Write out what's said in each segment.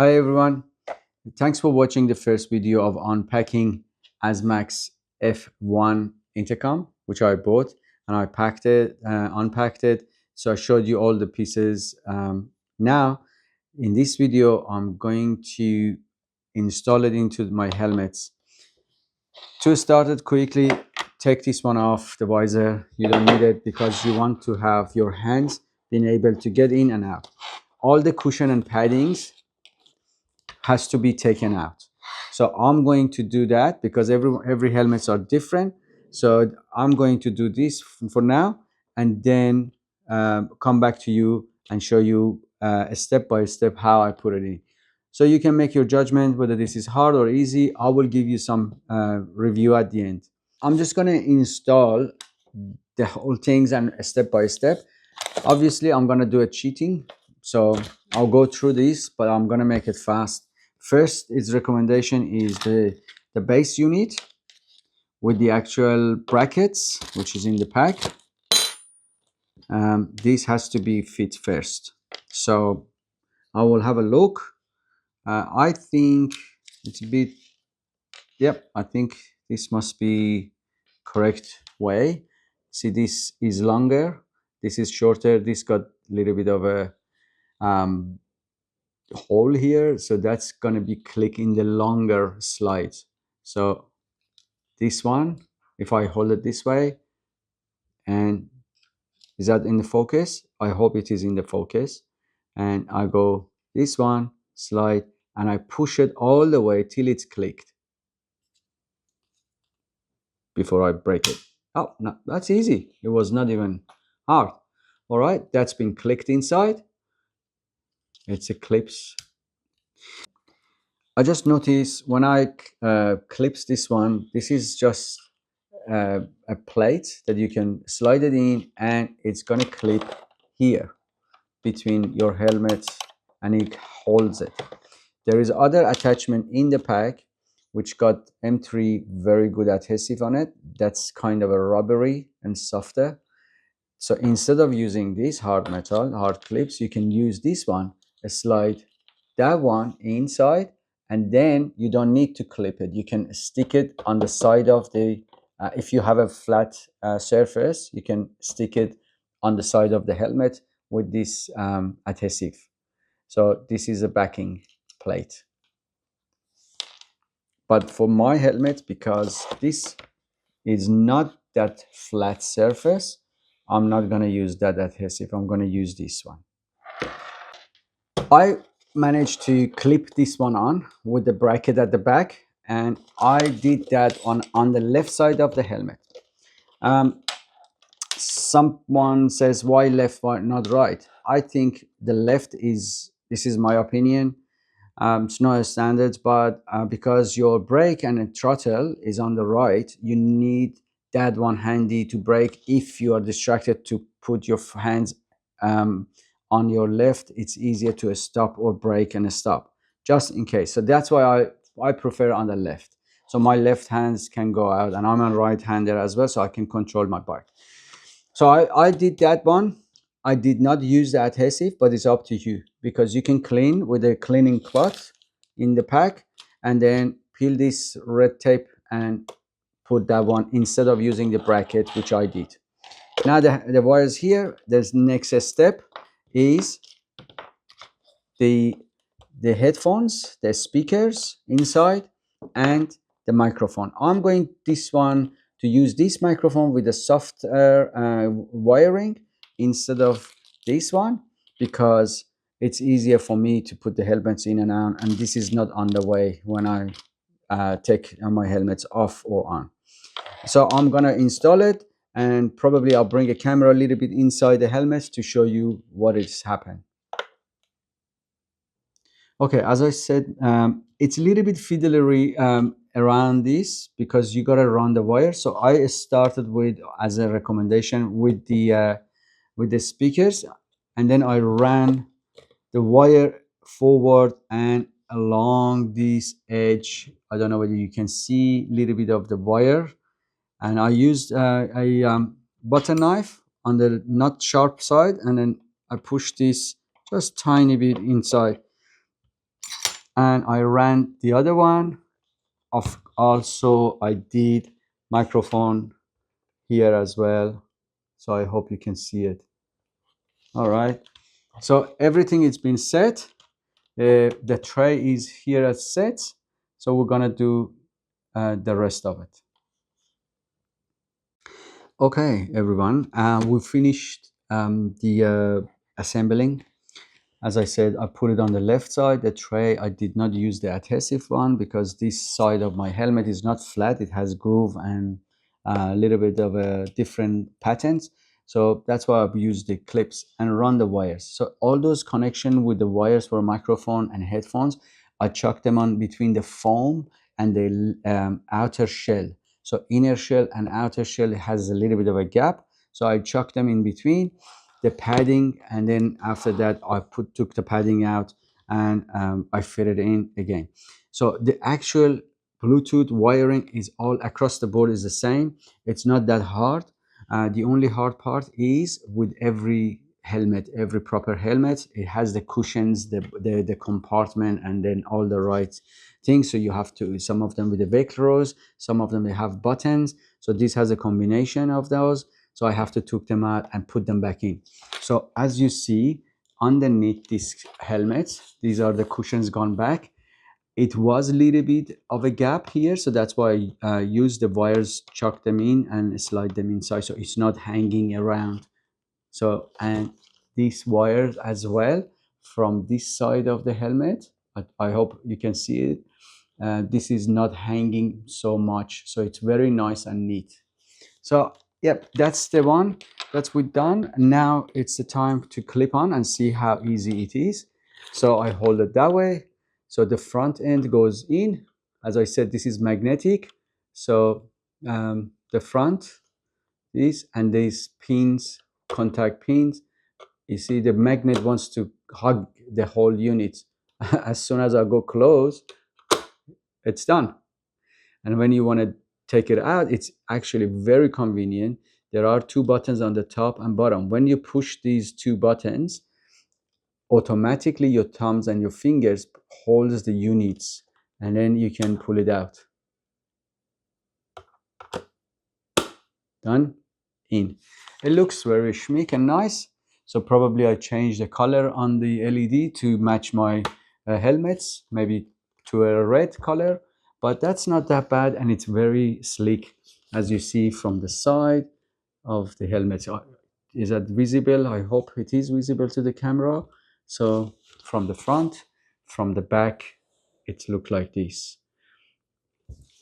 Hi everyone, thanks for watching the first video of unpacking ASMAX F1 intercom, which I bought, and I packed it, unpacked it. So I showed you all the pieces. Now, in this video, I'm going to install it into my helmets. To start it quickly, take this one off the visor. You don't need it because you want to have your hands being able to get in and out. All the cushion and paddings has to be taken out. So I'm going to do that because every helmets are different. So I'm going to do this for now, and then come back to you and show you step by step how I put it in. So you can make your judgment whether this is hard or easy. I will give you some review at the end. I'm just going to install the whole things and step by step. Obviously, I'm going to do a cheating. So I'll go through this, but I'm going to make it fast. First, its recommendation is the base unit with the actual brackets, which is in the pack. This has to be fit first. So I will have a look. I think it's a bit, yep, I think this must be correct way. See, this is longer, this is shorter, this got a little bit of a hole here, so that's going to be click in the longer slides. So this one, if I hold it this way, and is that in the focus? I hope it is in the focus. And I go this one, slide, and I push it all the way till it's clicked before I break it. Oh, no, that's easy. It was not even hard. All right, that's been clicked inside. It's a clips. I just noticed when I clips this one, this is just a plate that you can slide it in, and it's gonna clip here between your helmet, and it holds it. There is other attachment in the pack which got M3 very good adhesive on it. That's kind of a rubbery and softer. So instead of using this hard metal, hard clips, you can use this one, slide that one inside, and then you don't need to clip it. You can stick it on the side of the, if you have a flat surface, you can stick it on the side of the helmet with this adhesive. So this is a backing plate. But for my helmet, because this is not that flat surface, I'm not going to use that adhesive. I'm going to use this one. I managed to clip this one on with the bracket at the back, and I did that on the left side of the helmet. Someone says, why left, why not right? I think the left is, this is my opinion, it's not a standard, but because your brake and throttle is on the right, you need that one handy to brake. If you are distracted to put your hands on your left, it's easier to stop or brake and stop, just in case. So that's why I prefer on the left. So my left hands can go out, and I'm a right-hander as well, so I can control my bike. So I did that one. I did not use the adhesive, but it's up to you, because you can clean with a cleaning cloth in the pack, and then peel this red tape and put that one instead of using the bracket, which I did. Now the wires here, the next step is the headphones, the speakers inside, and the microphone. I'm going this one to use this microphone with a soft wiring instead of this one, because it's easier for me to put the helmets in and out, and this is not on the way when I take my helmets off or on. So I'm gonna install it, and probably I'll bring a camera a little bit inside the helmets to show you what is happening. Okay, as I said, it's a little bit fiddlery around this because you gotta run the wire. So I started with, as a recommendation, with the speakers, and then I ran the wire forward and along this edge. I don't know whether you can see a little bit of the wire, and I used a butter knife on the not sharp side, and then I pushed this just tiny bit inside. and I ran the other one. Of also I did microphone here as well, so I hope you can see it. All right, so everything is been set. The tray is here as set, so we're gonna do the rest of it. Okay, everyone, we finished the assembling. As I said, I put it on the left side, the tray. I did not use the adhesive one because this side of my helmet is not flat. It has groove and a little bit of a different patterns. So that's why I've used the clips and run the wires. So all those connection with the wires for microphone and headphones, I chuck them on between the foam and the outer shell. So inner shell and outer shell has a little bit of a gap. So I chuck them in between the padding, and then after that I took the padding out and I fit it in again. So the actual Bluetooth wiring is all across the board is the same. It's not that hard. The only hard part is with every helmet, every proper helmet, it has the cushions, the compartment, and then all the right things. So you have to, some of them with the velcros, some of them they have buttons. So this has a combination of those. So I have to take them out and put them back in. So as you see underneath this helmet, these are the cushions gone back. It was a little bit of a gap here, so that's why I used the wires, chuck them in and slide them inside so it's not hanging around. So, and these wires as well from this side of the helmet, I hope you can see it. This is not hanging so much, so it's very nice and neat. So yep, that's the one that's we done. Now it's the time to clip on and see how easy it is. So I hold it that way. So the front end goes in. As I said, this is magnetic. So the front is, and these pins, contact pins, you see the magnet wants to hug the whole unit. As soon as I go close, it's done. And when you want to take it out, it's actually very convenient. There are two buttons on the top and bottom. When you push these two buttons, automatically your thumbs and your fingers holds the units, and then you can pull it out. Done. In. It looks very schmick and nice. So probably I changed the color on the LED to match my helmets, maybe to a red color, but that's not that bad, and it's very sleek, as you see from the side of the helmet. Is that visible? I hope it is visible to the camera. So from the front, from the back, it looks like this.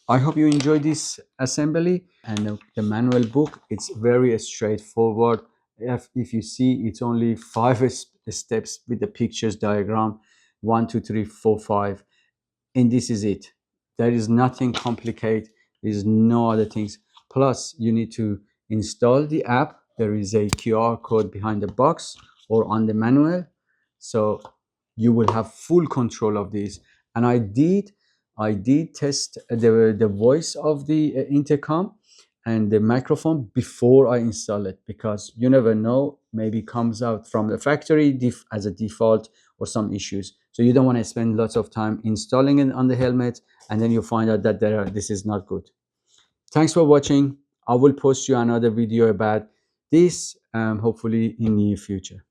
I hope you enjoy this assembly, and the manual book, it's very straightforward. If you see, it's only 5 steps with the pictures, diagram, 1, 2, 3, 4, 5, and this is it. There is nothing complicated. There's no other things. Plus, you need to install the app. There is a QR code behind the box or on the manual. So you will have full control of this. And I did test the voice of the intercom and the microphone before I install it, because you never know, maybe comes out from the factory as a default or some issues. So you don't want to spend lots of time installing it on the helmet and then you find out that this is not good. Thanks for watching. I will post you another video about this, hopefully in near future.